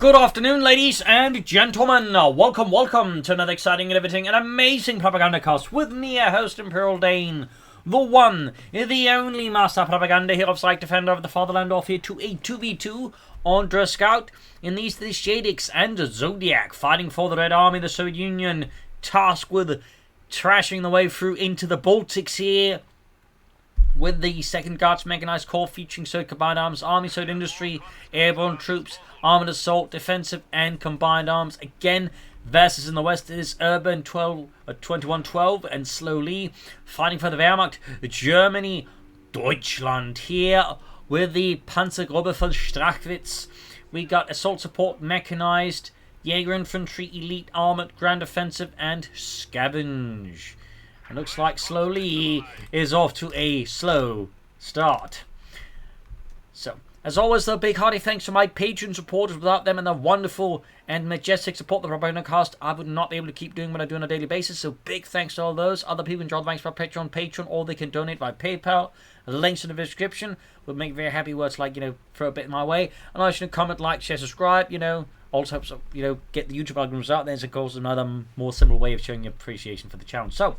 Good afternoon, ladies and gentlemen. Welcome to another exciting and everything and amazing Propagandacast with me, your host, Imperial Dane, the one, the only master propaganda hero of Psych Defender of the Fatherland, off here to a 2v2 on Dreux Scout. In these, the Shadics and Zodiak fighting for the Red Army, the Soviet Union, tasked with trashing the way through into the Baltics here, with the 2nd Guards Mechanized Corps featuring Soviet combined arms, Army, Soviet industry, airborne troops, armored assault, defensive, and combined arms. Again, versus in the west is Urban 2112 and Slowlee fighting for the Wehrmacht, Germany, Deutschland here with the Panzergruppe von Strachwitz. We got assault support, mechanized, Jaeger infantry, elite armored, ground offensive, and scavenge. It looks like Slowlee is off to a slow start. So, as always, though, big hearty thanks to my Patreon supporters. Without them and their wonderful and majestic support of the Propagandacast, I would not be able to keep doing what I do on a daily basis. So, big thanks to all those. Other people can join the ranks by Patreon, or they can donate by PayPal. The links in the description would make very happy words like, throw a bit my way. And I should comment, like, share, subscribe, also helps, get the YouTube algorithms out there. It's, of course, another more simple way of showing your appreciation for the channel. So,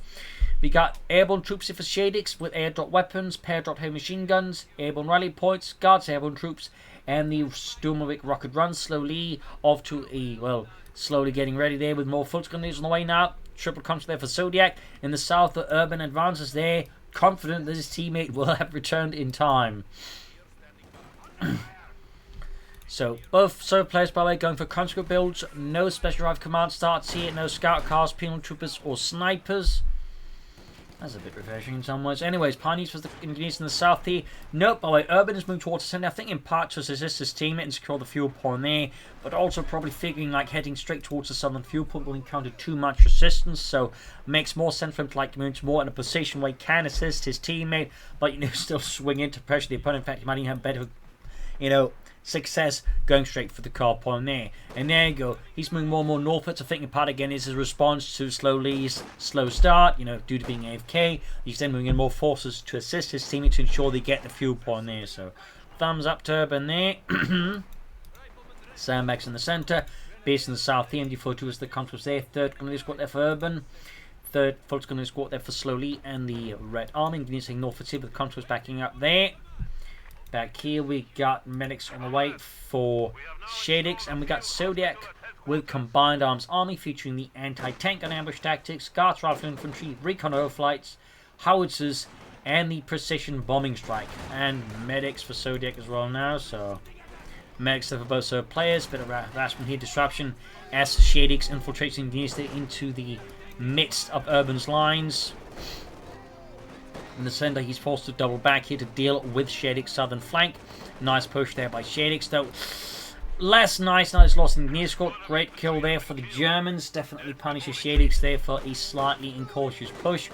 we got airborne troops here for Shadics with airdrop weapons, pair-drop heavy machine guns, airborne rally points, Guards airborne troops, and the Sturmovik rocket run. Slowly off to a, slowly getting ready there with more foot gunners on the way now. Triple comes there for Zodiac. In the south, the Urban advances there, confident that his teammate will have returned in time. So, both solo players, by the way, going for conscript builds. No special arrived command starts here. No scout cars, penal troopers, or snipers. That's a bit refreshing in some ways. Anyways, Pioneers was the engineers in the south here. Nope, by the way, Urban has moved towards the center. I think in part to assist his teammate and secure the fuel point there. But also probably figuring like heading straight towards the southern fuel point will encounter too much resistance. So, makes more sense for him to like move more in a position where he can assist his teammate. But, still swing in to pressure the opponent. In fact, he might even have better, success going straight for the car point there. And there you go. He's moving more and more northwards. I think in part again is his response to Slowlee's slow start, due to being AFK. He's then moving in more forces to assist his teammate to ensure they get the fuel point there. So, thumbs up to Urban there. Sandbags in the center. Base in the south. The MD42 is the controls there. 3rd Gunnery Squad there for Urban. 3rd Full Gunnery Squad there for Slowlee and the Red Army. You can see northwards here with the controls backing up there. Back here we got medics on the way for Shadics, and we got Zodiac with combined arms army featuring the anti-tank and ambush tactics, Guards rifle infantry, recon flights, howitzers, and the precision bombing strike. And medics for Zodiac as well now, so medics for both players. Bit of last one here disruption as Shadics infiltrates into the midst of Urban's lines. In the center, he's forced to double back here to deal with Shadics' southern flank. Nice push there by Shadics, though. Less nice. Now it's lost in the escort. Great kill there for the Germans. Definitely punishes Shadics there for a slightly incautious push.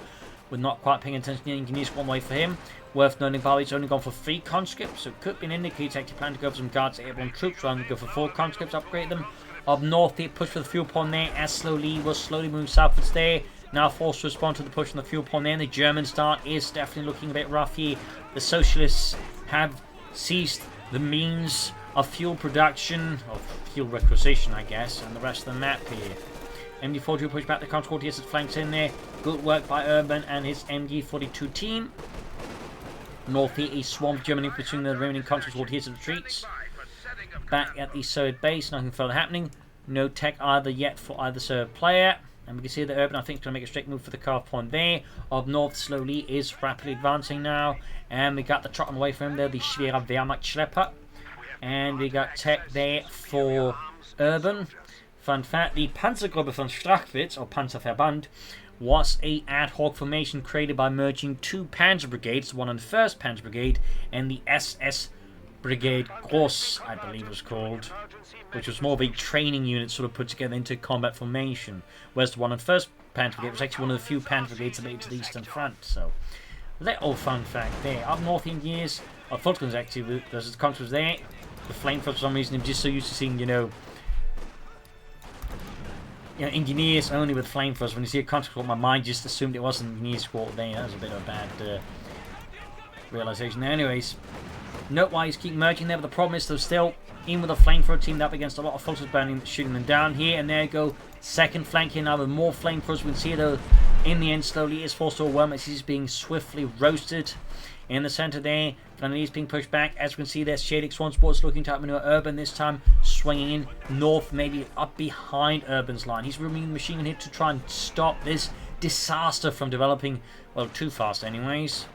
With not quite paying attention to the engineers one way for him. Worth noting, Bobby's he's only gone for 3 conscripts, so it could be an indicator actually plan to go for some Guards airborne troops rather than go for 4 conscripts, upgrade them. Up north, they push for the fuel point there as Slowlee was slowly moving southwards there. Now forced to respond to the push on the fuel point there. And the German start is definitely looking a bit rough here. The Socialists have seized the means of fuel production, of fuel requisition, I guess, and the rest of the map here. MD42 push back the Concord here, flanks in there. Good work by Urban and his MD42 team. North here is swamped Germany between the remaining Concord here retreats. Back at the Soviet base, nothing further happening. No tech either yet for either Soviet player. And we can see that Urban, I think, is going to make a straight move for the car point there. Up north, Slowlee is rapidly advancing now. And we got the trot on the way from him there, the Schwere Wehrmacht Schlepper. And we got tech there for Urban. Fun fact, the Panzergruppe von Strachwitz, or Panzerverband, was a ad hoc formation created by merging 2 Panzer Brigades, one on the 1st Panzer Brigade, and the SS Brigade Gross, I believe it was called, which was more of a training unit sort of put together into combat formation, whereas the one on 1st Panzer Brigade was actually one of the few Panzer Brigades that made it to the Eastern Front. So, little fun fact there. Up north in years, Fulton's actually, there's the contrast there. The flamethrower, for some reason, I'm just so used to seeing, engineers only with flamethrowers. When you see a contract, my mind just assumed it wasn't an engineer squad there. That was a bit of a bad realization. Anyways, Note why he's keep merging there, but the problem is they're still in with a flamethrower teamed up against a lot of forces burning, shooting them down here. And there you go. Second flank here now with more flamethrowers. We can see though, in the end, Slowlee is forced to overwhelm as he's being swiftly roasted. In the center there, Grenadiers being pushed back. As we can see, there's Shadics once more looking to outmaneuver Urban, this time swinging in north, maybe up behind Urban's line. He's rooming the machine gun here to try and stop this disaster from developing, well, too fast anyways.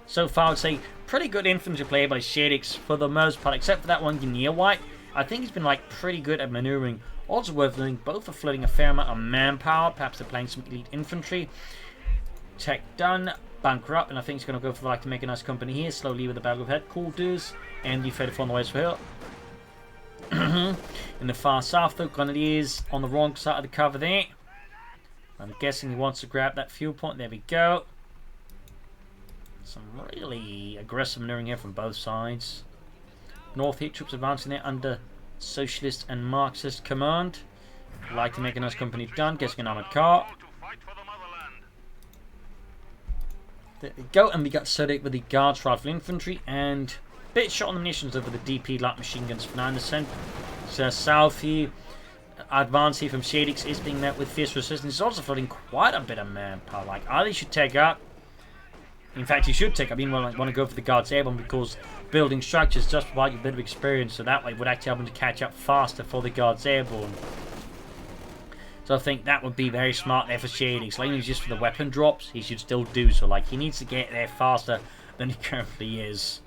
So far, I would say pretty good infantry play by Shadics for the most part, except for that one Guinea White. I think he's been like pretty good at maneuvering. Also worth noting, both are flooding a fair amount of manpower. Perhaps they're playing some elite infantry. Tech done. Bunker up, and I think he's going to go for like the Mechanized company here. Slowly with the battle of headquarters, and the 34 on the way for here. In the far south, though, Grenadiers on the wrong side of the cover there. I'm guessing he wants to grab that fuel point. There we go. Some really aggressive maneuvering here from both sides. North here, troops advancing there under Socialist and Marxist command. Like the Mechanized company done, getting an armored car. There we go, and we got Zodiak with the Guards Rifle Infantry, and a bit shot on the munitions over the DP light machine guns for 9%. So south here, advance here from Shadics is being met with fierce resistance. It's also flooding quite a bit of manpower. Like, either you should take up, in fact you should take up, meanwhile I want to go for the Guards Airborne, because building structures just provide you a bit of experience, so that way it would actually help them to catch up faster for the Guards Airborne. So I think that would be very smart there for Shadics. Like, even just for the weapon drops, he should still do so. Like, he needs to get there faster than he currently is.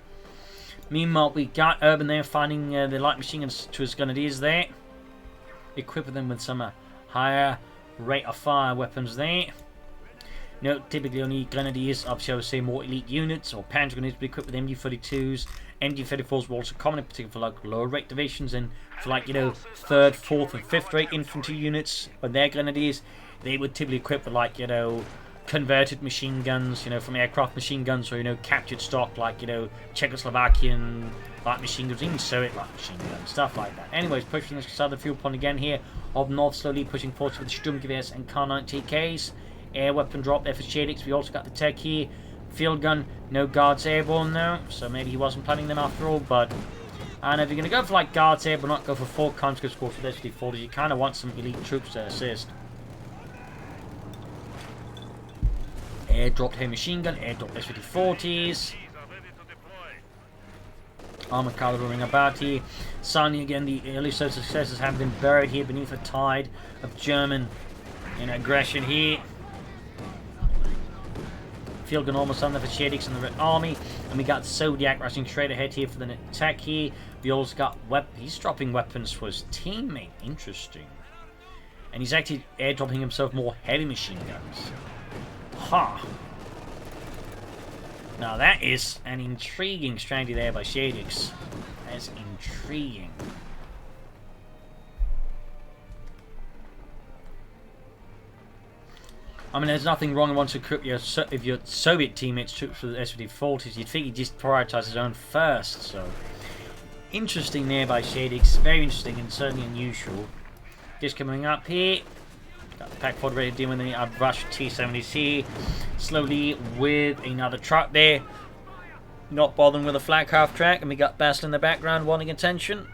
Meanwhile, we got Urban there finding the light machine guns to his Grenadiers there. Equipping them with some higher rate of fire weapons there. No, typically only Grenadiers of, shall we say, more elite units or Panzer Grenadiers be equipped with MG32s. MG34s were also common, in particular for like lower rate divisions, and for like, you know, 3rd, 4th and 5th rate infantry units when they're Grenadiers, they would typically equip with like, you know, converted machine guns, you know, from aircraft machine guns, or, you know, captured stock like, you know, Czechoslovakian light machine guns, even Soviet light machine guns, stuff like that. Anyways, pushing this southern fuel point again here of North, slowly pushing forward with the Sturmgewehrs and K9TKs. Air weapon drop there for Shadics. We also got the tech here. Field gun, no Guards Airborne now, so maybe he wasn't planning them after all, but and if you're going to go for like Guards Airborne, not go for 4 conscript squads with SD40s, you kind of want some elite troops to assist. Air dropped here machine gun, air dropped SD40s. Armored car roaming about here. Suddenly again, the early successes have been buried here beneath a tide of German aggression here. Field gun almost under for Shadics and the Red Army, and we got Zodiak rushing straight ahead here for the attack here. We also got he's dropping weapons for his teammate. Interesting. And he's actually airdropping himself more heavy machine guns. Ha! Huh. Now that is an intriguing strategy there by Shadics. That's intriguing. I mean, there's nothing wrong in wanting to equip if your Soviet teammates troops with SD40s. You'd think he'd just prioritize his own first. So, interesting there by Shadics. Very interesting and certainly unusual. Just coming up here. Got the pack pod ready to deal with the rush T-70C. Slowly with another truck there. Not bothering with a flag half track. And we got Basil in the background wanting attention.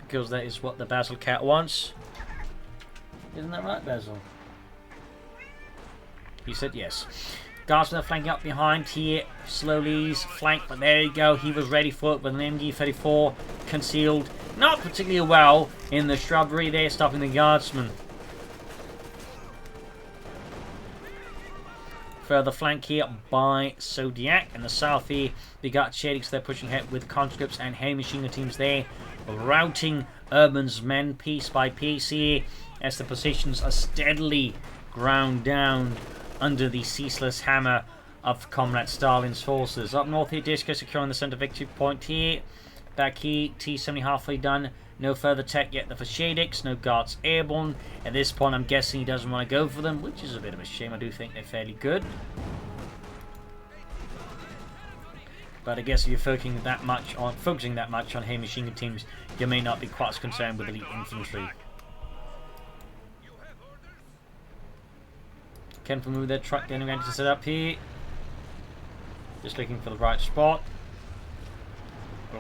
Because that is what the Basil cat wants. Isn't that right, Basil? He said yes. Guardsmen are flanking up behind here. Slowly's flank, but there you go. He was ready for it with an MG34 concealed. Not particularly well in the shrubbery there, stopping the Guardsmen. Further flank here by Zodiak. In the south here, we got Shadics there pushing ahead with conscripts and heavy machine gun teams there. Routing Urban's men piece by piece here, as the positions are steadily ground down under the ceaseless hammer of Comrade Stalin's forces. Up north here, Disco securing the center victory point here. Back here, T-70 halfway done. No further tech yet for Shadics, no Guards Airborne. At this point, I'm guessing he doesn't want to go for them, which is a bit of a shame. I do think they're fairly good. But I guess if you're focusing that much on heavy machine gun teams, you may not be quite as concerned with elite infantry. Can move their truck getting ready to set up here. Just looking for the right spot.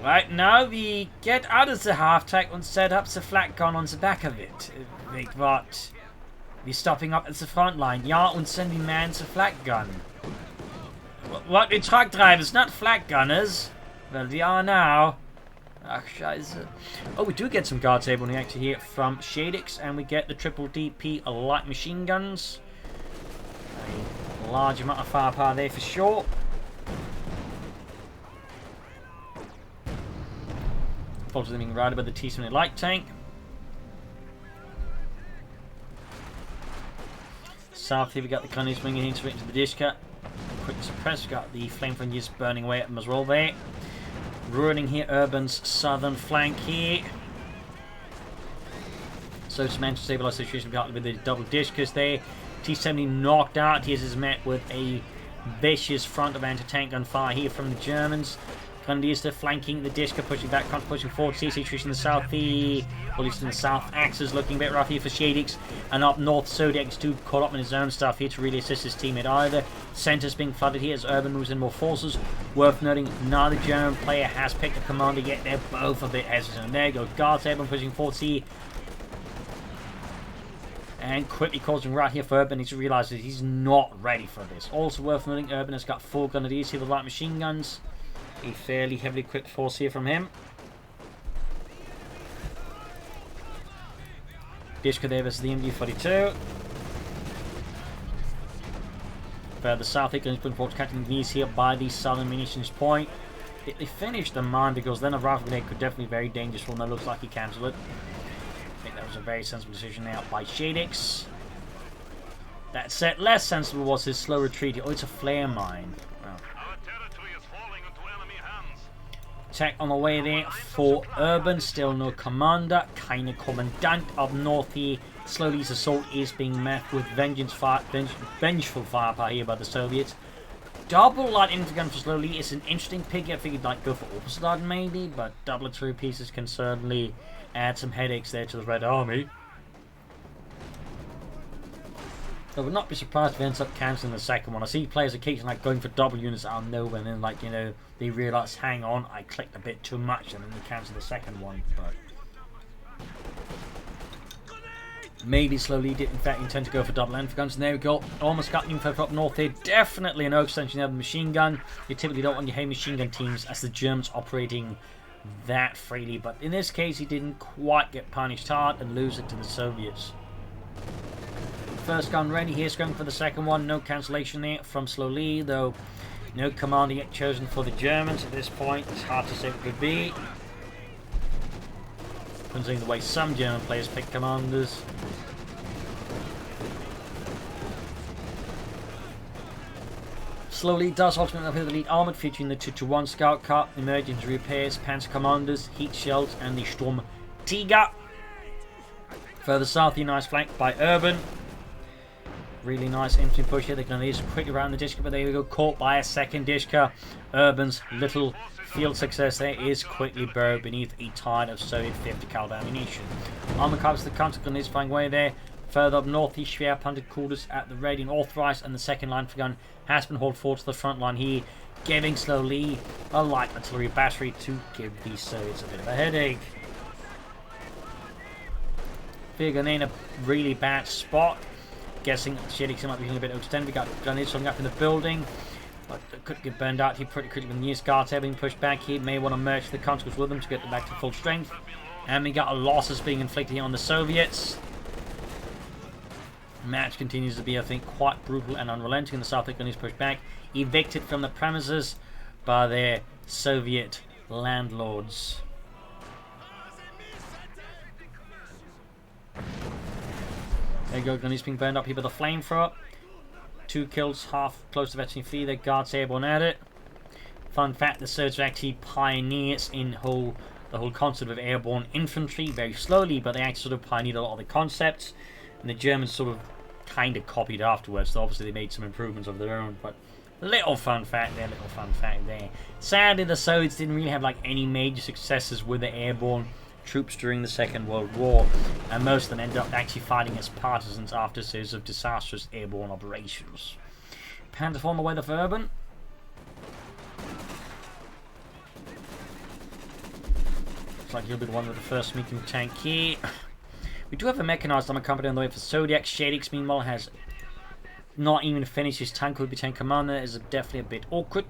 Right now, we get out of the half-track and set up the flat gun on the back of it. Like what? We're stopping up at the front line. Ja, and sending man the flat gun. What? We truck drivers, not flat gunners. Well, we are now. Ach, scheiße. Oh, we do get some guards able to actually here from Shadics, and we get the triple DP light machine guns. A large amount of firepower there for sure. Follows them being routed by the T-70 light tank. South here we got the Cunnies swinging into the Dishka. Quick suppress, got the flamethrowers burning away at them as well there. Ruining here Urban's southern flank here. So to manage to stabilize the situation with the double Dishkas there. T-70 knocked out. He is met with a vicious front of anti-tank gunfire here from the Germans. Grenadiers flanking the Dishka, pushing back, pushing forward. CC attrition in the south, well, at least in the south. Axis looking a bit rough here for Shadics. And up north, Zodiak is too caught up in his own stuff here to really assist his teammate either. Center's being flooded here as Urban moves in more forces. Worth noting, neither German player has picked a commander yet. They're both a bit hesitant. There you go, guards Urban pushing forward here. And quickly causing right here for Urban. He realizes he's not ready for this. Also worth noting, Urban has got 4 Grenadiers here with light machine guns. A fairly heavily equipped force here from him. Dishka there versus the MD-42. Further south, England is putting forward catching these here by the southern munitions point. They finished the mine because then a rifle grenade could definitely be very dangerous one. That looks like he cancelled it. I think that was a very sensible decision now by Shadics. That said, less sensible was his slow retreat. Oh, it's a flare mine. Wow. Attack on the way there for Urban. Still no commander. Keine Kommandant up north here. Slowlee's assault is being met with vengeful firepower here by the Soviets. Double light infantry gun for Slowlee is an interesting pick. I figured like go for opposite light maybe, but double artillery pieces can certainly add some headaches there to the Red Army. I would not be surprised if he ends up cancelling the second one. I see players occasionally like going for double units out of nowhere and then like, you know, they realise, hang on, I clicked a bit too much and then they cancel the second one, but maybe Slowlee did in fact intend to go for double infantry guns. And there we go. Almost got info up north here. Definitely an extension of the machine gun. You typically don't want your heavy machine gun teams as the Germans operating that freely, but in this case he didn't quite get punished hard and lose it to the Soviets. First gun ready, here's going for the second one. No cancellation there from Slowlee, though no commander yet chosen for the Germans at this point. It's hard to say what it could be, considering the way some German players pick commanders. Slowlee does ultimately appear with Elite Armour, featuring the 2-1 Scout Car, emergency repairs, Panzer Commanders, heat shells, and the Sturm Tiger. Further south, the nice flank by Urban. Really nice infantry push here. They're going to need quickly around the Dishka, but there we go, caught by a second Dishka. Urban's little field success there is quickly buried beneath a tide of Soviet 50 caliber ammunition. Armor covers the counter gun is flying away there. Further up north, the Schwerpunted quarters at the ready and authorized, and the second line for gun has been hauled forward to the front line here, giving Slowlee a light artillery battery to give the Soviets a bit of a headache. Figure in a really bad spot. Guessing Shadics might be feeling a bit overextended. We got gunners something up in the building, but it could get burned out here pretty quickly when the new guards have been pushed back. He may want to merge the consequence with them to get them back to full strength. And we got a losses being inflicted here on the Soviets. Match continues to be, I think, quite brutal and unrelenting. In the south, the gunners pushed back, evicted from the premises by their Soviet landlords. There you go, gunners being burned up here by the flamethrower. 2 kills, half close to veteran free. Their guards airborne at it. Fun fact, the Soviets are actually pioneers in the whole concept of airborne infantry, very slowly, but they actually sort of pioneered a lot of the concepts. And the Germans sort of kind of copied afterwards, so obviously they made some improvements of their own, but little fun fact there, little fun fact there. Sadly, the Soviets didn't really have like any major successes with the airborne troops during the Second World War, and most of them ended up actually fighting as partisans after a series of disastrous airborne operations. Panzer on the way to Urban. Looks like he'll be the one with the first medium tank here. We do have a Mechanized Armour company on the way for Zodiak. Shadics, meanwhile, has not even finished his tank. Would be tank commander. Is definitely a bit awkward.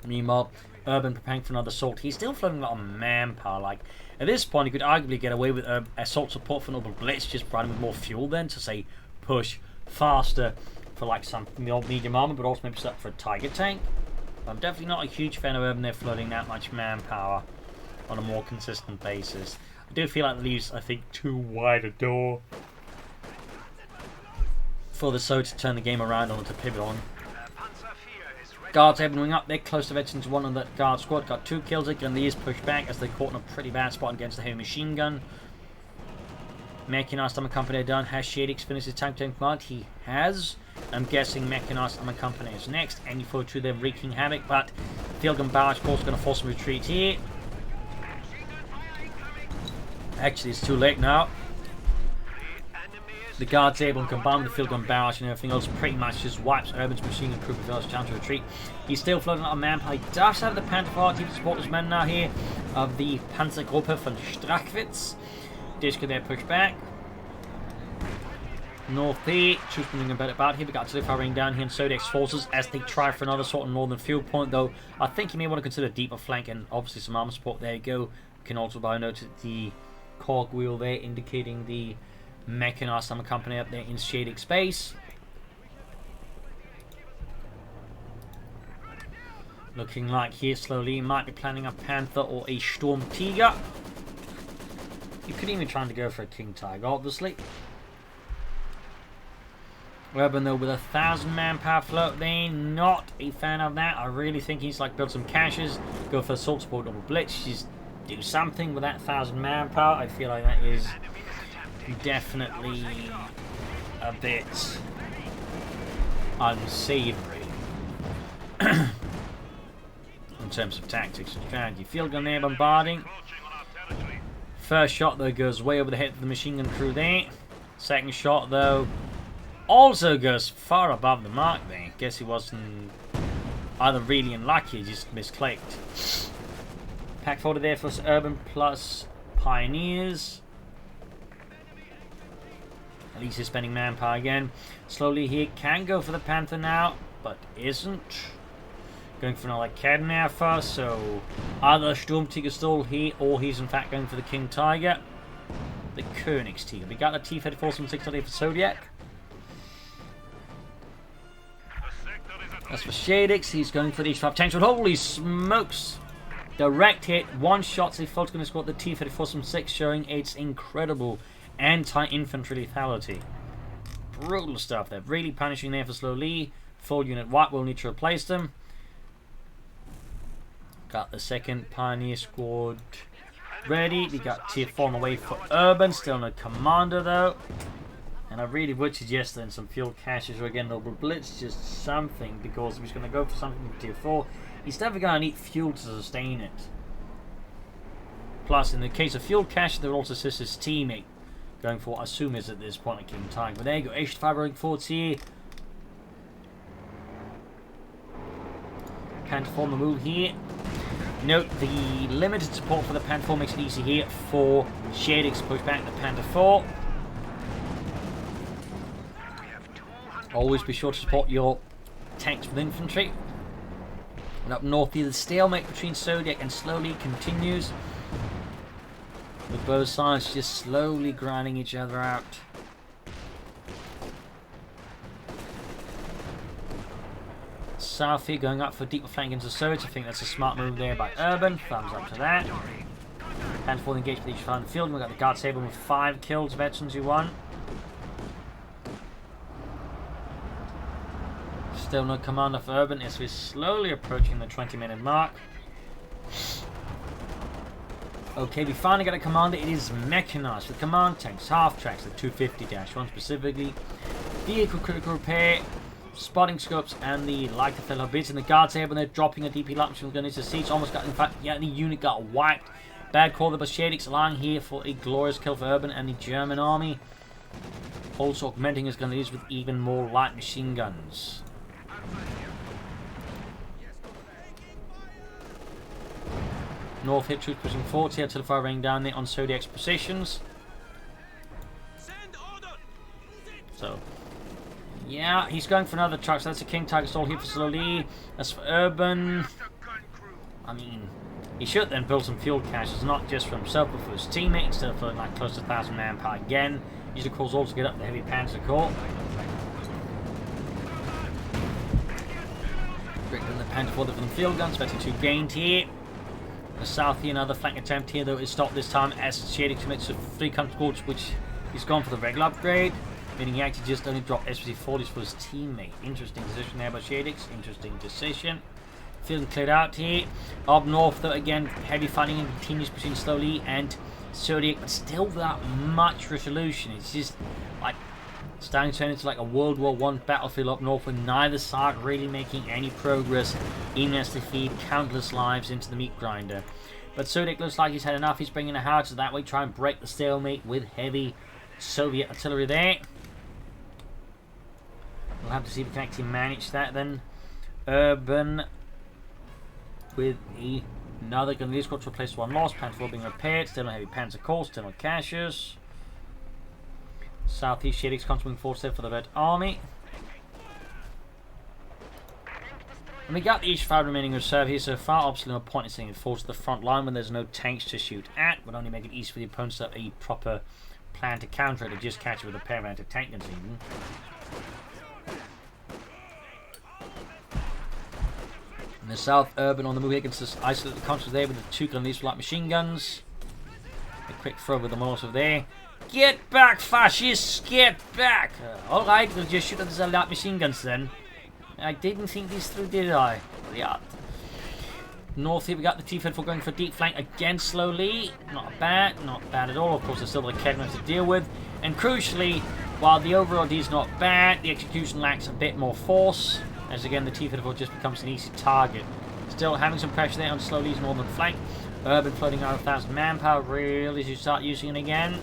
Meanwhile, Urban preparing for another assault. He's still floating a lot of manpower. Like, at this point, he could arguably get away with assault support for Noble Blitz, just providing with more fuel then to, say, push faster for, like, some medium armor, but also maybe set up for a Tiger tank. I'm definitely not a huge fan of Urban there floating that much manpower on a more consistent basis. I do feel like it leaves, I think, too wide a door for the SO to turn the game around or to pivot on. Guards have been moving up, they're close to veterans. One on that guard squad got 2 kills, and he is pushed back as they caught in a pretty bad spot against the heavy machine gun. Mechanized Armour Company are done. Has Shadics finished his tank command? He has. I'm guessing Mechanized Armour Company is next. And you follow through them wreaking havoc, but field gun barrage force going to force some retreat here. Actually, it's too late now. The guards able to combine with the field gun barrage and everything else pretty much just wipes Urban's machine gun crew with his chance to retreat. He's still floating out of manpower. He does have the Panther to support his men now here of the Panzergruppe von Strachwitz. Disco there pushed back. North here, troops moving a bit about here. We got artillery firing down here in Zodiac's forces as they try for another sort of northern field point, though I think you may want to consider a deeper flank and obviously some armor support. There you go. You can also by note the cog wheel there indicating the Mechanized Armour Company up there in Shadic space. Looking like here Slowlee might be planning a Panther or a Storm Tiger. You could even try to go for a King Tiger, obviously. Urban though with 1,000 manpower float there, not a fan of that. I really think he's like build some caches, go for assault support double blitz, just do something with that 1,000 manpower. I feel like that is definitely a bit unsavory in terms of tactics and strategy. Field gun there bombarding. First shot though goes way over the head of the machine gun crew there. Second shot though also goes far above the mark there. Guess he wasn't either really unlucky or just misclicked. Pack forward there for Urban plus Pioneers. At least he's spending manpower again. Slowly here can go for the Panther now, but isn't. Going for another Cadnair first, so either Sturmtiger still here, or he's in fact going for the King Tiger. The Königstiger. We got the T-34 from 630 for Zodiak. As for Shadics, he's going for the H5 tank. Holy smokes! Direct hit, one shot, so Fult's going to score the T-34 from 6, showing its incredible anti-infantry lethality. Brutal stuff there. Really punishing there for Slowlee. Full unit white will need to replace them. Got the second Pioneer squad ready. We got tier 4 on the way for Urban. Still no commander though. And I really would suggest then some fuel caches or again Noble Blitz. Just something, because if he's going to go for something in tier 4, he's never going to need fuel to sustain it. Plus, in the case of fuel cache, they will also assist his teammate. Going for, I assume, is at this point a King Tiger. But there you go, H5 rolling forwards here. Panther on the move here. Note the limited support for the Panther 4 makes it easy here for Shadics to push back the Panther 4. Always be sure to support your tanks with infantry. And up north here, the stalemate between Zodiak and Slowlee continues. With both sides just slowly grinding each other out. South here going up for deeper flank into Zodiak. I think that's a smart move there by Urban. Thumbs up to that. Panther 4 engaged with each side in the field. We've got the Guard Saber with 5 kills, veterans who won. Still no commander for Urban as we're slowly approaching the 20-minute mark. Okay, we finally got a commander. It is Mechanized with command tanks, half tracks, the 250-1 specifically, vehicle critical repair, spotting scopes, and the light fellow bits. And the guards here when they're dropping a DP launch from going into siege. Almost got, in fact, yeah, the unit got wiped. Bad call there by Shadics, allowing here for a glorious kill for Urban and the German army. Also augmenting his gun leaders with even more light machine guns. North hit troops pushing forward here. Artillery raining down there on Zodiac's positions. So, yeah, he's going for another truck. So that's a King Tiger stall here for Slowlee. As for Urban, I mean, he should then build some fuel caches, not just for himself, but for his teammate, instead of like close to 1,000 manpower again. Usually calls all to get up the heavy Panzer Corps. Breaking the Panzer for the field guns, 22 gained here. The south here, another flank attempt here, though is stopped this time as Shadics commits to 3 counter squads, which he's gone for the regular upgrade. Meaning he actually just only dropped SPC-40s for his teammate. Interesting decision there by Shadics. Interesting decision. Feeling cleared out here. Up north, though, again, heavy fighting continues between Slowlee and Zodiac, but still without much resolution. It's just like starting to turn into like a World War I battlefield up north, with neither side really making any progress, even as they feed countless lives into the meat grinder. But Zodiac looks like he's had enough. He's bringing a howitzer that way, try and break the stalemate with heavy Soviet artillery there. We'll have to see if we can actually manage that then. Urban with another gun squad to replace one lost. Panzer 4 being repaired. Still no heavy Panzer Corps, still no caches. Southeast Shadics contributing force there for the Red Army. And we got each 5 remaining reserve here so far. Obviously no point in sending it forward to the front line when there's no tanks to shoot at. Would only make it easy for the opponents to have a proper plan to counter it, to just catch it with a pair of tank guns even. In the south, Urban on the move against this isolated country there with the 2 gun light machine guns. A quick throw with the Molotov there. Get back, fascists! Get back! Alright, we'll just shoot at the light machine guns then. I didn't think these through, did I? Yeah. North here, we got the T-54 going for deep flank against Slowlee. Not bad at all. Of course, there's still the Kedmans to deal with. And crucially, while the overall D is not bad, the execution lacks a bit more force. As again, the T-54 just becomes an easy target. Still having some pressure there on Slowlee's northern flank. Urban floating out of 1,000 manpower. Really should start using it again.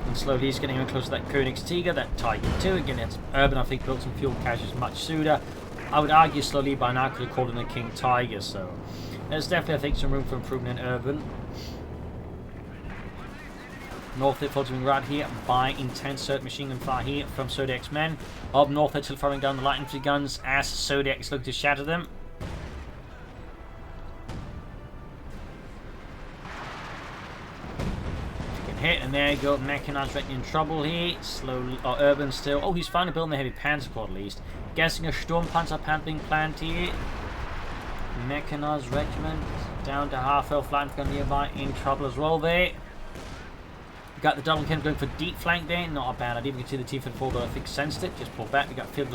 And Slowlee's getting even closer to that Koenigs Tiger, that Tiger 2. Again, it's Urban, I think, built some fuel caches much sooner. I would argue Slowlee by now could have called in the King Tiger, so there's definitely, I think, some room for improvement in Urban. North hit filtering right here by intense machine gun fire here from Zodiac's men. Up north, they're still firing down the light infantry guns as Zodiac is looking to shatter them. Get hit, and there you go. Mechanized in trouble here. Slowly, Urban still. Oh, he's finally building the heavy Panzer Corps at least. Guessing a Sturmpanzer being planned here. Mechanized regiment down to half health, flank gun nearby in trouble as well there. Got the double Ken going for deep flank there, not a bad idea. We can see the T-54, but I think sensed it, just pulled back. We got field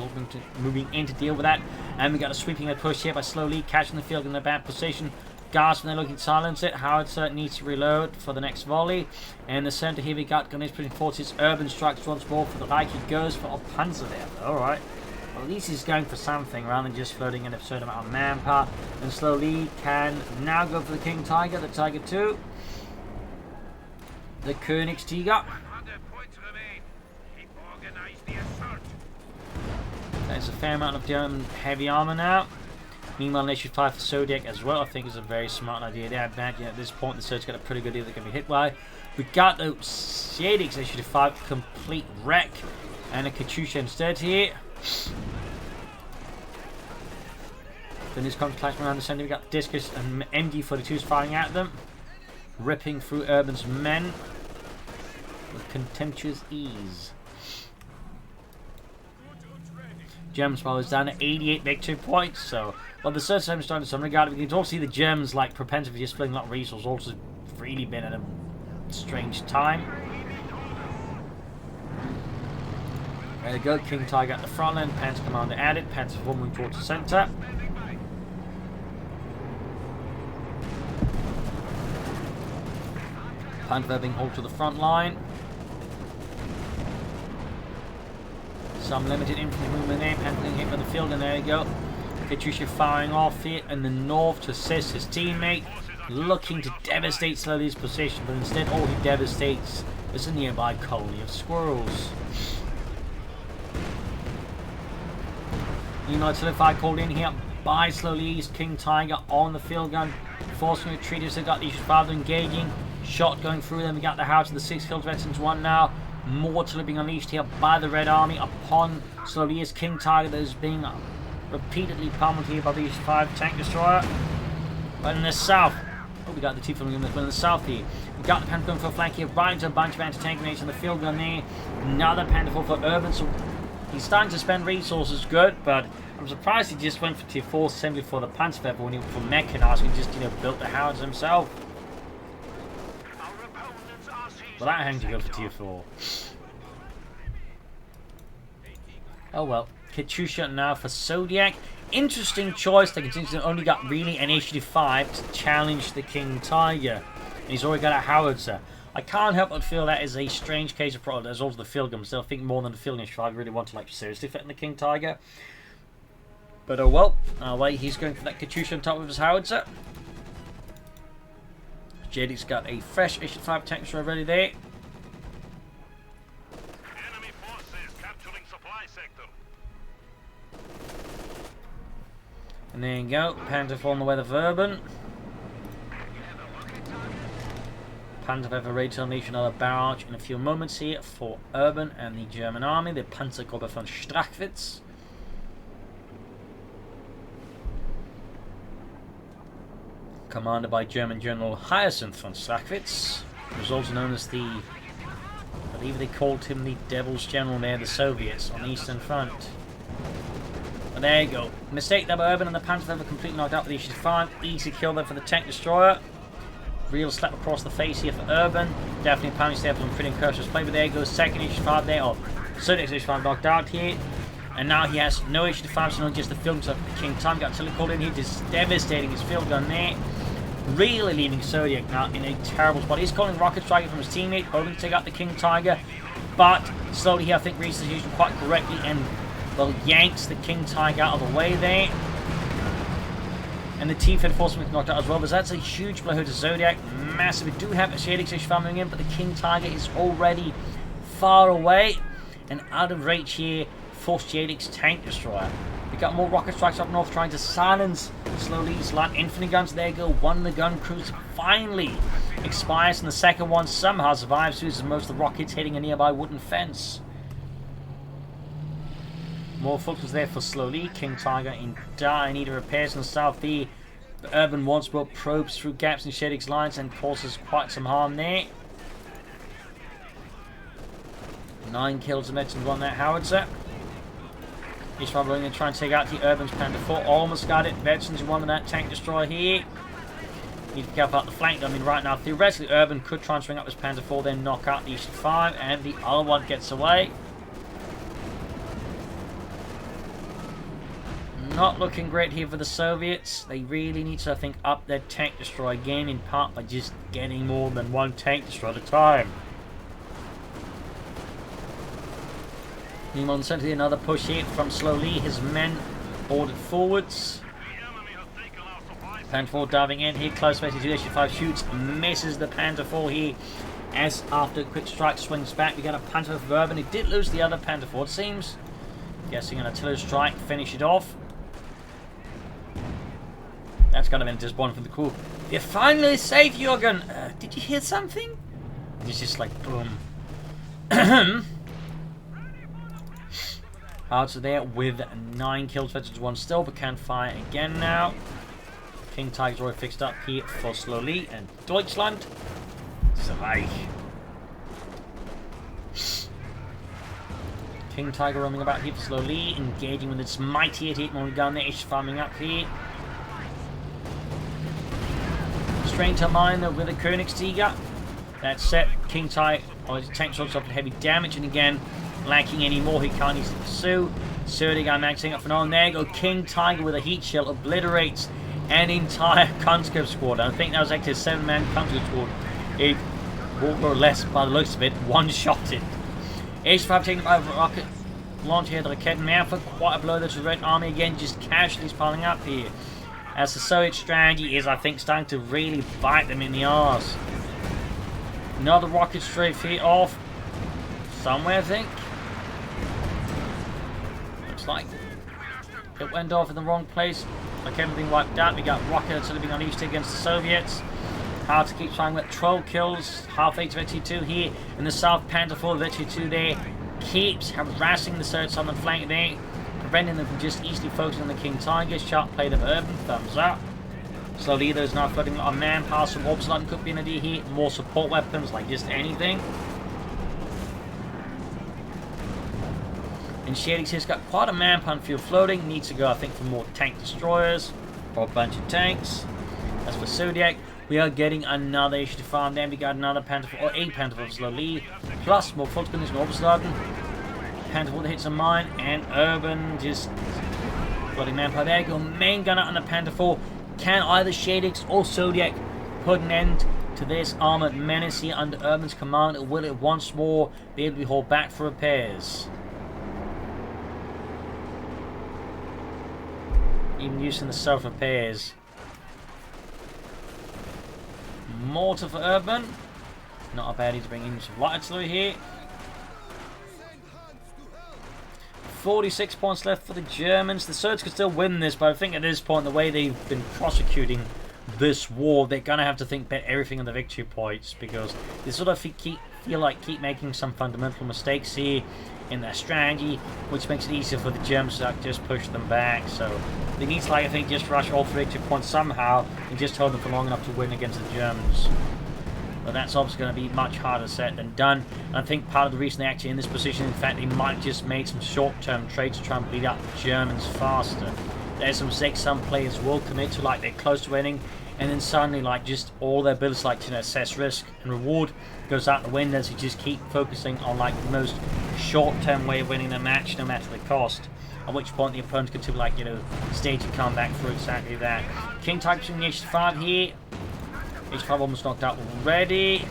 moving in to deal with that, and we got a sweeping push here by Slowlee, catching the field in a bad position. Guards when they're looking to silence it. Howitzer needs to reload for the next volley. And the center here we got Gunners pushing forces. Urban strikes once more for the right. He goes for a Panzer there. Alright. Well, at least he's going for something rather than just floating an absurd amount of manpower. And Slowlee can now go for the King Tiger, the Tiger 2. The Koenigs Tiger. There's a fair amount of German heavy armor now. Meanwhile, they should fire for Zodiac as well. I think is a very smart idea there. Imagine at this point the Zodiac's got a pretty good deal they're going to be hit by. We got the Shadics, they should have fired complete wreck. And a Katyusha instead here. Then this comes clashing around the center. We got the Discus and MG-42s firing at them. Ripping through Urban's men with contemptuous ease. Germans follows down at 88 victory points, so well the search time is starting in some regard. We can also see the Germans like propensity for just splitting a lot of resources also really been at a strange time. There we go, King Tiger at the front end, Panzer Commander added, Panzer 4 moving towards the center. Panzer being hauled to the front line. Some limited infantry movement there, Panzer being hit by the field, and there you go. Katyusha firing off here in the north to assist his teammate, looking to devastate Slowlee's position, but instead all he devastates is a nearby colony of squirrels. Meanwhile, Solidify called in here by Slowlee's King Tiger on the field gun, forcing retreat as they've got these father engaging. Shot going through them. We got the house of the 6 killed veterans 1 now. More artillery being unleashed here by the Red Army upon Slowlee's King Tiger that is being repeatedly pummeled here by these 5 tank destroyer. But in the south, oh, we got the 2 filming units, but in the south here, we got the Panther going for a flank here, right into a bunch of anti-tank grenades on the field gun there. Another Panther for Urban, so he's starting to spend resources good, but I'm surprised he just went for tier 4 simply for the Panzerwehr when he went for Mechanized and just, built the howitzer himself. Well, that hangs to go for tier 4. Oh well. Katyusha now for Zodiac. Interesting choice. They continue to only got really an initiative 5 to challenge the King Tiger. And he's already got a howitzer. I can't help but feel that is a strange case of problem. There's also the field gun. Still, I think more than the field gun, I really want to seriously threaten the King Tiger. But oh well. Wait, he's going for that Katyusha on top of his howitzer. Shadics got a fresh issue 5 tank destroyer ready there. Enemy forces capturing supply sector. And there you go. Panther on the weather for Urban. Panther ever ready to unleash another barrage in a few moments here for Urban and the German army. The Panzergruppe von Strachwitz. Commanded by German General Hyacinth von Strachwitz, who was also known as the, I believe they called him the Devil's General there, the Soviets, on the Eastern Front. But there you go. Mistake there by Urban, and the Panther were completely knocked out with the issue 5. Easy kill there for the tank destroyer. Real slap across the face here for Urban. Definitely panic step on pretty cautious play, but there goes second issue 5 there. Oh, Zodiac's issue 5 knocked out here. And now he has no issue 5, so not just the field gun. The King Tiger got artillery called in here, just devastating his field gun there. Really leaving Zodiac now in a terrible spot. He's calling rocket strike from his teammate, hoping to take out the King Tiger, but slowly he, I think, reads the situation quite correctly and, well, yanks the King Tiger out of the way there. And the T-Fed Forceman knocked out as well, but that's a huge blow to Zodiac. Massive. We do have a Shadics issue moving in, but the King Tiger is already far away and out of reach here for Shadics tank destroyer. We got more rocket strikes up north trying to silence Slowlee's light infantry guns. There you go. One of the gun crews finally expires, and the second one somehow survives, losing most of the rockets hitting a nearby wooden fence. More focus there for Slowlee. King Tiger in dire need of repairs in the south. The Urban once brought probes through gaps in Shadics lines and causes quite some harm there. 9 kills and veterans on that howitzer. He's probably going to try and take out the Urban's Panther 4. Almost got it. Veterans in one with that tank destroyer here. Need to cap out the flank. I mean, right now, theoretically, Urban could try and swing up his Panther 4, then knock out the East 5, and the other one gets away. Not looking great here for the Soviets. They really need to, I think, up their tank destroyer game, in part by just getting more than one tank destroyer at a time. Meanwhile, in center, another push here from Slowlee. His men ordered forwards. Panther 4 diving in here, close space. Issue 5 shoots, misses the Panther 4 here. As after a quick strike swings back, we got a Panther for Urban. He did lose the other Panther 4, it seems. Guessing an artillery strike, finish it off. That's kind of been disappointing for the crew. You're finally safe, Jürgen! Did you hear something? It's just like, boom. Howitzer there with 9 kills, veterans 1 still, but can't fire again now. King Tiger's already fixed up here for Slowlee and Deutschland. Zodiac. King Tiger roaming about here for Slowlee, engaging with its mighty 88mm gun there, is farming up here. Strain to mine with a Königstiger. That's set. King Tiger, his tank shots suffered heavy damage, and again, lacking any more, he can't easily pursue. Zodiac maxing up for now, and there you go. King Tiger with a heat shield obliterates an entire conscript squad. I think that was actually a 7-man conscript squad. It, more or less, by the looks of it, one-shotted. H5 taken by a rocket launch here, the Raketenwerfer. Quite a blow there to the Red Army again, just casualties piling up here. As the Soviet strategy is, I think, starting to really bite them in the arse. Another rocket strafe here off. Somewhere, I think. Looks like. It went off in the wrong place. Like everything wiped out. We got rocket artillery being unleashed against the Soviets. How to keep trying with 12 kills. Half 8 to 82 here in the south. Panther 4 of 82 there. Keeps harassing the Soviets on the flank there. Preventing them from just easily focusing on the King Tiger. Sharp play of Urban. Thumbs up. Slowly there's now flooding a manpower. Some warp slot could be an idea here. More support weapons like just anything. And Shadics has got quite a manpower field floating. Needs to go, I think, for more tank destroyers or a bunch of tanks. As for Zodiac, we are getting another issue to farm. Then we got another Panther or a Panther for Slowlee, plus more full gunners and Oversladen. Panther that hits a mine, and Urban just flooding manpower. There you go, main gunner on the Panther 4. Can either Shadics or Zodiac put an end to this armored menace here under Urban's command, or will it once more be able to be hauled back for repairs? Even using the self repairs. Mortar for Urban. Not a baddie to bring in some light artillery here. 46 points left for the Germans. The Surge could still win this, but I think at this point, the way they've been prosecuting this war, they're going to have to think about everything on the victory points, because they sort of feel like keep making some fundamental mistakes here in their strategy, which makes it easier for the Germans to just push them back. So they need to, like, I think, just rush all 3 victory points somehow and just hold them for long enough to win against the Germans. But that's obviously going to be much harder said than done. And I think part of the reason they're actually in this position, in fact, they might have just made some short-term trades to try and bleed out the Germans faster. There's some mistakes some players will commit to, like they're close to winning, and then suddenly, like, just all their abilities, like, to assess risk and reward goes out the window, so you just keep focusing on, like, the most short-term way of winning the match, no matter the cost. At which point the opponent could, like, you know, stage a comeback for exactly that. King Tiger in the H5 here. H5 almost knocked out already.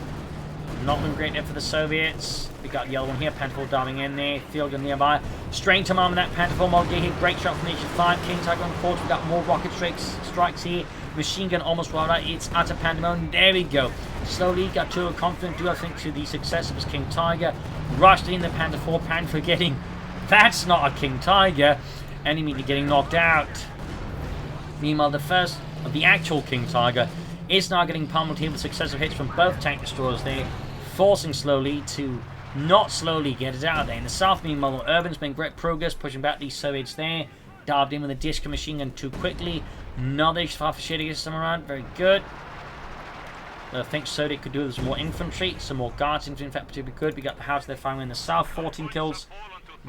Not been great there for the Soviets. We got the other one here. Panther diving in there. Field gun nearby. Straight to arm in that Panther mod here. Great shot from the H5. King Tiger on course. We got more rocket strikes here. Machine gun almost rolled out. It's utter pandemonium. There we go. Slowly got to a confident due, I think, to the success of his King Tiger. Rushed in the Panther 4. Panther getting, that's not a King Tiger. And immediately getting knocked out. Meanwhile, the first of the actual King Tiger is now getting pummeled here with successive hits from both tank destroyers there, forcing Slowlee to not slowly get it out of there. In the south, meanwhile, Urban's made great progress, pushing back these Soviets there. Dived in with a disc machine gun too quickly. Another H5 for Shadics this time around. Very good. I think Zodiac could do with some more infantry, some more guards infantry, in fact, particularly good. We got the house there finally in the south, 14 kills.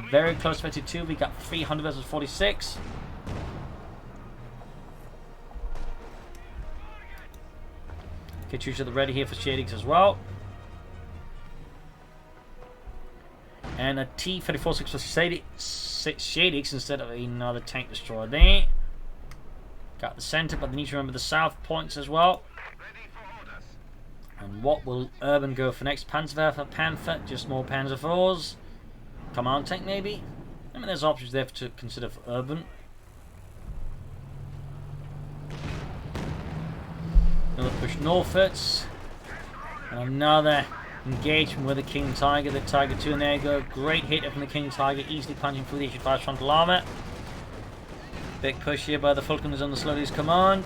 Very close to 52. We got 300 versus 46. Get you to the ready here for Shadics as well. And a T-34-6 for Shadics instead of another tank destroyer there. Got the center, but they need to remember the south points as well. And what will Urban go for next? Panzer for Panther, just more Panzer 4s. Command tank maybe? I mean, there's options there to consider for Urban. Another push northwards. And another engagement with the King Tiger, the Tiger 2, and there you go. Great hit from the King Tiger, easily punching through the H5 frontal armor. Big push here by the Falconers on the Slowlee's command.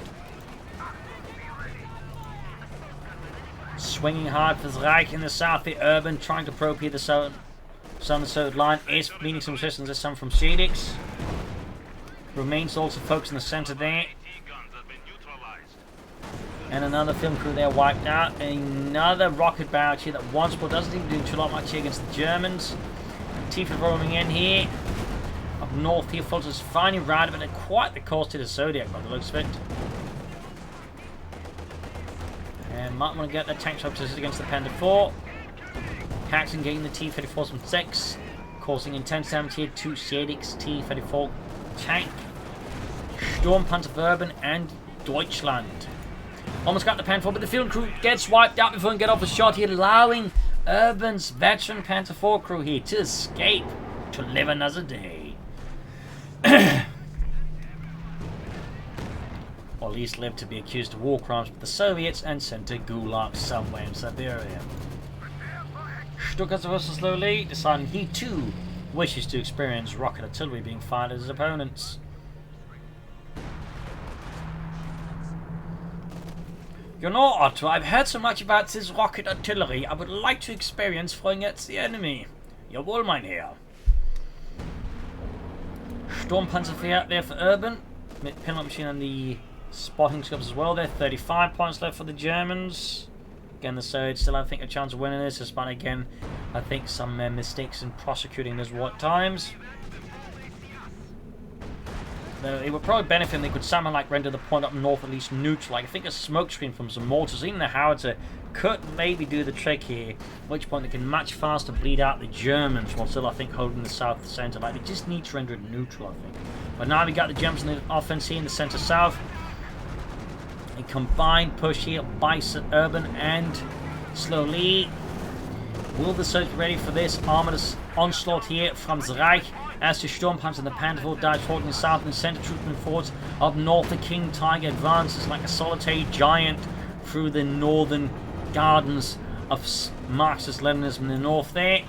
Swinging hard for Reich in the south. The Urban trying to probe here the southern line is meeting some resistance this time from Shadics. Remains also focused in the center there. And another film crew there wiped out. Another rocket barrage here that once more doesn't even do too much here against the Germans. Tifa rolling in here. Up north here, Fulton's finally right, but at quite the cost to the Zodiac by the looks of it. And might want to get that tank shot against the Panther 4. Paxton getting the T-34 from 6. Causing intense damage here to Shadics T-34 tank. Storm Panther Urban and Deutschland. Almost got the Panther 4, but the field crew gets wiped out before he can get off a shot here, allowing Urban's veteran Panther 4 crew here to escape to live another day. Or at least live to be accused of war crimes with the Soviets and sent to Gulag somewhere in Siberia. Stuttgart versus Slowlee, deciding he too wishes to experience rocket artillery being fired at his opponents. You know, Otto, I've heard so much about this rocket artillery. I would like to experience throwing at the enemy. Jawohl, mein Herr. Sturmpanzerwehr there for Urban. Pinlock machine and the spotting scopes as well there. 35 points left for the Germans. Again, the Surge still, I think, a chance of winning this, despite, again, I think some mistakes in prosecuting those war times. Though it would probably benefit if they could somehow like render the point up north at least neutral. Like, I think a smoke screen from some mortars, even the howitzer, could maybe do the trick here. At which point they can much faster bleed out the Germans while still, I think, holding the south center. Like, they just need to render it neutral, I think. But now we got the Germans in the offense here in the center south. A combined push here by Urban and Slowlee. Will the Surge be ready for this armored onslaught here from the Reich? As the Sturmpanzer and the Panzer dives forward in the south and center trooping forwards up north, the King Tiger advances like a solitary giant through the northern gardens of Marxist-Leninism in the north there.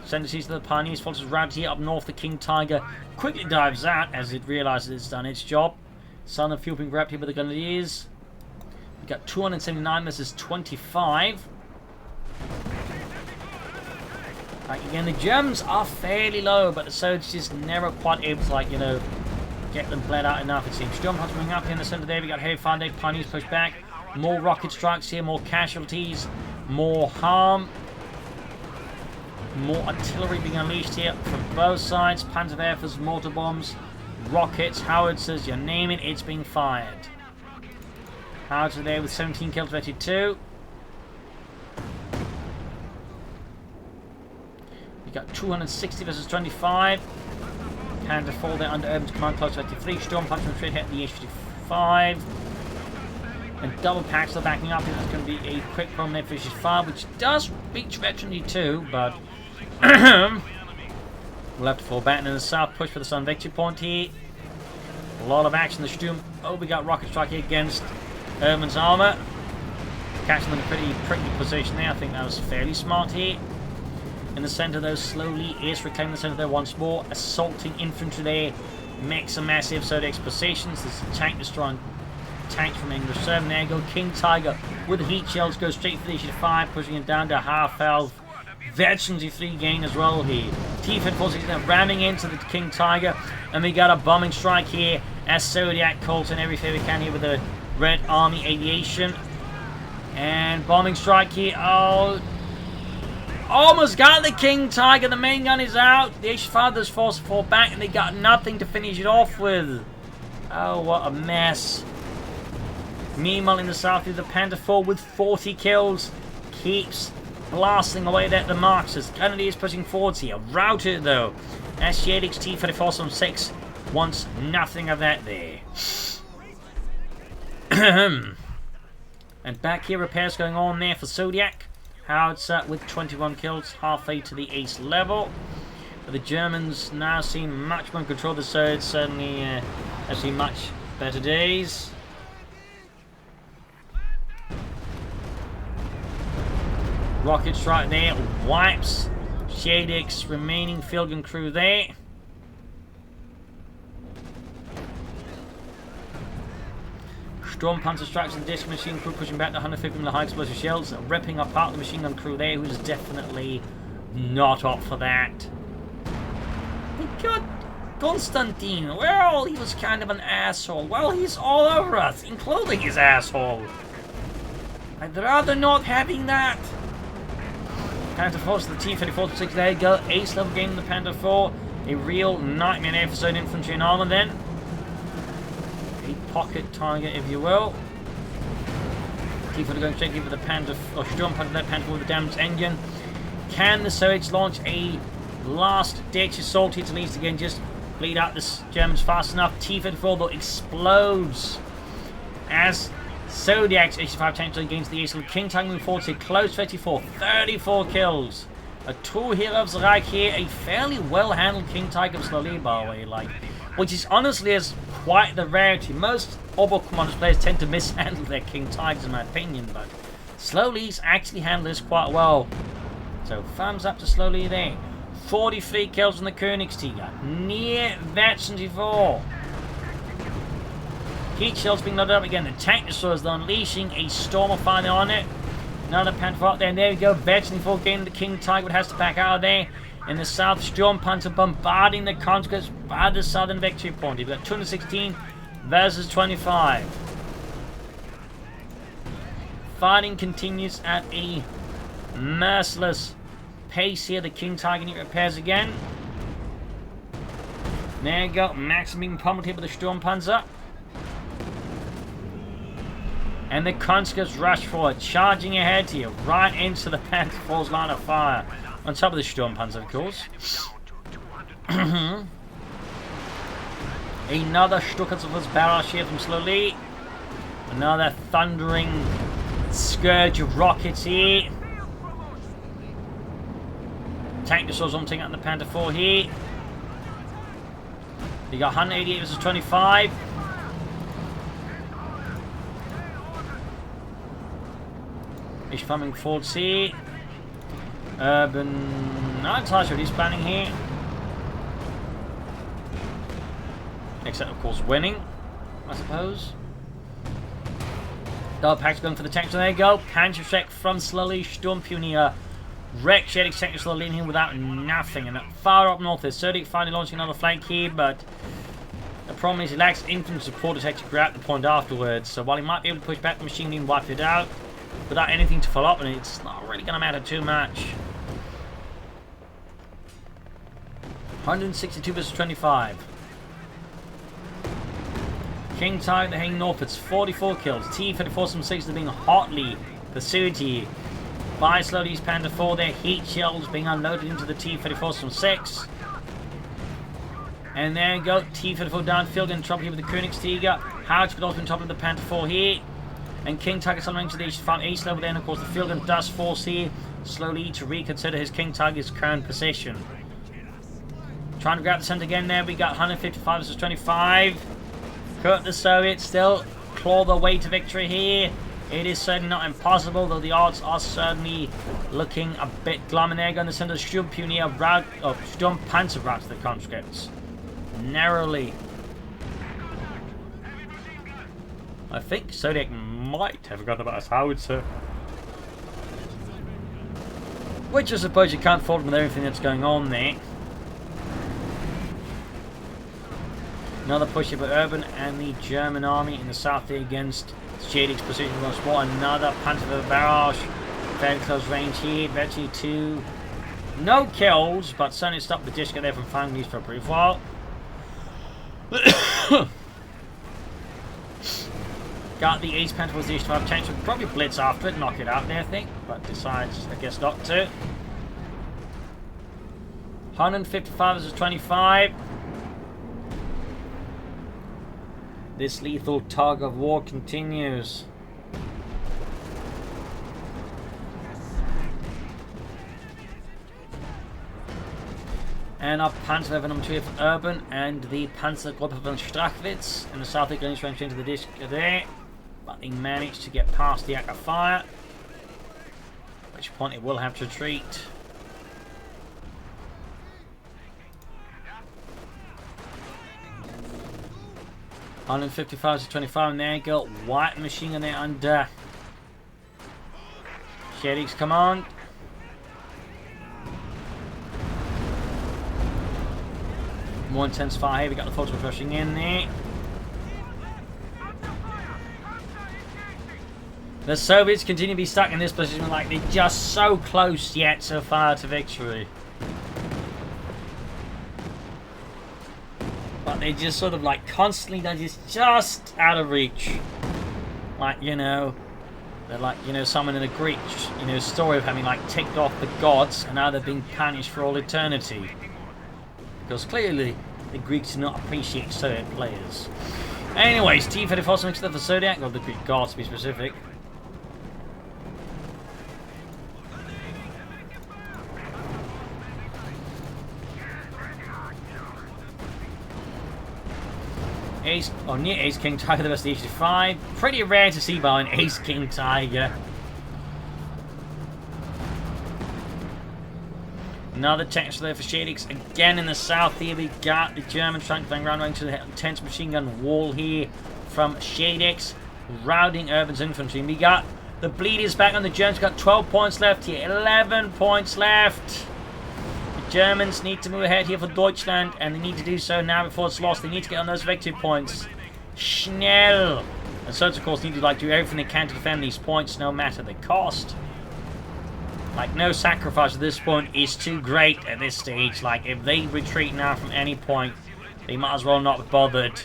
Center sees the Pioneers follows round here up north. The King Tiger quickly dives out as it realizes it's done its job. Southern fuel being grabbed here by the Grenadiers. We got 279 versus 25. Like, again, the Germans are fairly low, but the Surge just never quite able to, like, you know, get them bled out enough, it seems. Sturmpanzer moving up here in the center there. We got heavy fire there. Pioneers push back. More rocket strikes here, more casualties, more harm. More artillery being unleashed here from both sides. Panzerwerfers, mortar bombs, rockets, howitzers, you name it, it's being fired. Howitzer there with 17 kills, 32. We got 260 versus 25. Panzer fall there under Urban's command, close to 33. Sturmpanzer straight hit the H-55. And double packs are backing up. That's going to be a quick problem there for H-5, which does reach veteran too, but we'll have to fall back in the south. Push for the Sun victory point here. A lot of action. The Sturm. Oh, we got rocket strike here against Urban's armor. Catching them in a pretty prickly position there. I think that was fairly smart here. In the center, though, Slowlee is reclaiming the center there once more. Assaulting infantry there. Makes a massive Zodiac's positions. This is tank destroying tanks from English 7. There you go. King Tiger with the heat shells goes straight for the H-5, pushing it down to half health. Veterans E3 gain as well here. T-54 now ramming into the King Tiger. And we got a bombing strike here as Zodiac calls in every favor can here with the Red Army Aviation. And bombing strike here. Oh, almost got the King Tiger. The main gun is out. The H-5 is forced to fall back and they got nothing to finish it off with. Oh, what a mess. Meanwhile, in the south, the Panther 4 with 40 kills keeps blasting away at the Marxists. Grenadiers pushing forwards here. Routed, though. As Shadics T-34 on 6 wants nothing of that there. And back here, repairs going on there for Zodiac. Howitzer with 21 kills, halfway to the ace level. But the Germans now seem much more in control of the Surge. Certainly have seen much better days. Rocket strike there, wipes Shadics' remaining field gun crew there. Sturmpanzer strikes the disc machine crew, pushing back the 150mm high explosive shells, ripping apart the machine gun crew there, who's definitely not up for that. We got Konstantin. Well, he was kind of an asshole. Well, he's all over us, including his asshole. I'd rather not having that. Panther 4 to the T-34 6. There you go. Ace level game in the Panther 4. A real nightmare there for Zone infantry and armor then. A pocket target, if you will. T-34 going straight for the Panther, or Sturmpanzer, that Panther with the damaged engine. Can the Soviets launch a last ditch assault here to least again just bleed out the Germans fast enough? T-34 though explodes as Zodiac's H-5 tank against the Ace. King Tiger moving forward to close 34 kills. A true hero of the Reich here. A fairly well handled King Tiger of Slowlee, by the way, like, which is honestly is quite the rarity. Most Obo Commanders players tend to mishandle their King Tigers in my opinion, but Slowlee's actually handled this quite well. So thumbs up to Slowlee there. 43 kills from the Königstiger. Near veteran before. Heat shells being loaded up again. The tank destroyers are unleashing a storm of fire on it. Another Panther up there, and there we go. Veteran before getting the King Tiger has to back out of there. In the south, Storm Panther bombarding the conscripts by the southern victory point. We've got 216 versus 25. Fighting continues at a merciless pace here. The King Tiger unit repairs again. There you go. Max being pummeled here with the Storm Panzer. And the conscripts rush forward, charging ahead here, right into the Panther 4's line of fire. On top of the Storm Panzer, of course. Another Stuckers barrage here from Slowlee. Another thundering scourge of rockets here. Tank destroyers taking out the Panther 4 here. You got 188 versus 25. He's coming forwards here. Urban, not entirely sure what he's planning here. Except, of course, winning, I suppose. Double packs going for the tanks. There you go. Panzer check from Slowlee. Sturmpioneer. Wreck Shadics tanks are leading him without nothing. And far up north is Zodiak finally launching another flank here, but the problem is he lacks infantry support to actually grab the point afterwards. So while he might be able to push back the machine gun and wipe it out, without anything to follow up on it, it's not really going to matter too much. 162 versus 25. King Tiger heading north, it's 44 kills. T-34 some 6 are being hotly pursued here by Slowlee's Panther 4. Their heat shells being unloaded into the T-34 some 6. And there you go, T-34 downfield in trouble here with the Königstiger. Howard could also on top of the Panther 4 here. And King Tiger suddenly to the front east level there, and of course the field gun does force here Slowlee to reconsider his King Tiger's current position. Trying to grab the center again there, we got 155 versus 25. Cut the Soviets still claw their way to victory here. It is certainly not impossible, though the odds are certainly looking a bit glum. And there going to send the Sturm Pioneer route of Sturm Panzer route to the conscripts. Narrowly. I think Zodiak might have forgotten about his howitzer. Which I suppose you can't fault with everything that's going on there. Another push here by Urban and the German army in the south there against Shadics position once more. Another Panther barrage. Very close range here. Virtually 2. No kills, but certainly stopped the Disco there from finding these for a brief while. Got the Ace Panther position to have potential. Probably blitz after it, knock it out there, I think. But decides, I guess, not to. 155 versus 25. This lethal tug of war continues. And our Panzer number 2 for Urban and the Panzergruppe von Strachwitz in the south of Greenwich range into the disc there. But they managed to get past the act of fire. At which point it will have to retreat. $155 to 25, and there you go. White machine gun there under Shadics command. More intense fire here. We got the photos rushing in there. The Soviets continue to be stuck in this position, like they're just so close yet so far to victory. But they just sort of like constantly, they're just out of reach. Like, you know, they're like, you know, someone in a Greek, you know, story of having like ticked off the gods and now they're being punished for all eternity. Because clearly the Greeks do not appreciate Soviet players. Anyways, T-34 mixed up for Zodiak, or the Greek gods to be specific. Ace, or near Ace King Tiger, the best of the H5. Pretty rare to see by an Ace King Tiger. Another technical there for Shadics. Again in the south here, we got the Germans trying to bang around into the intense machine gun wall here from Shadics, routing Urban's infantry. And we got the bleed is back on the Germans. Got 12 points left here, 11 points left. The Germans need to move ahead here for Deutschland, and they need to do so now before it's lost. They need to get on those victory points. Schnell. And so, of course, need to do everything they can to defend these points, no matter the cost. No sacrifice at this point is too great at this stage. If they retreat now from any point, they might as well not be bothered.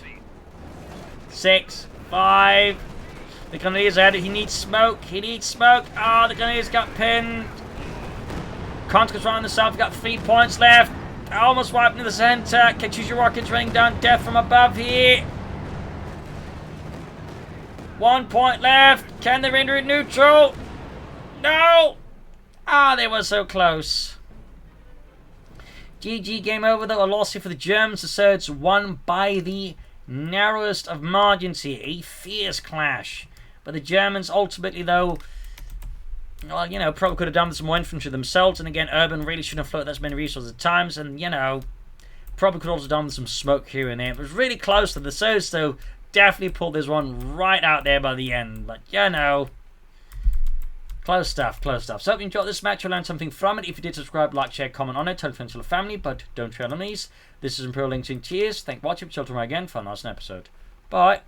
6, 5. The Grenadiers are at it. He needs smoke. He needs smoke. Ah, the Grenadiers got pinned. Contras right on the south. We've got 3 points left. Almost wiped in the center. Can choose your rockets raining down death from above here. 1 point left. Can they render it neutral? No! Ah, they were so close. GG, game over though. A loss here for the Germans. The Surds won by the narrowest of margins here. A fierce clash. But the Germans ultimately though, well, probably could have done with some more infantry themselves. And again, Urban really shouldn't have floated that many resources at times. And, probably could have also done with some smoke here and there. It was really close to the Surds though. Definitely pulled this one right out there by the end. But, close stuff, close stuff. So if you enjoyed this match, you'll learn something from it. If you did, subscribe, like, share, comment on it. Tell friends and family, but don't tread on these. This is Imperial Links in Cheers. Thank you for watching. Till tomorrow again for another episode. Bye.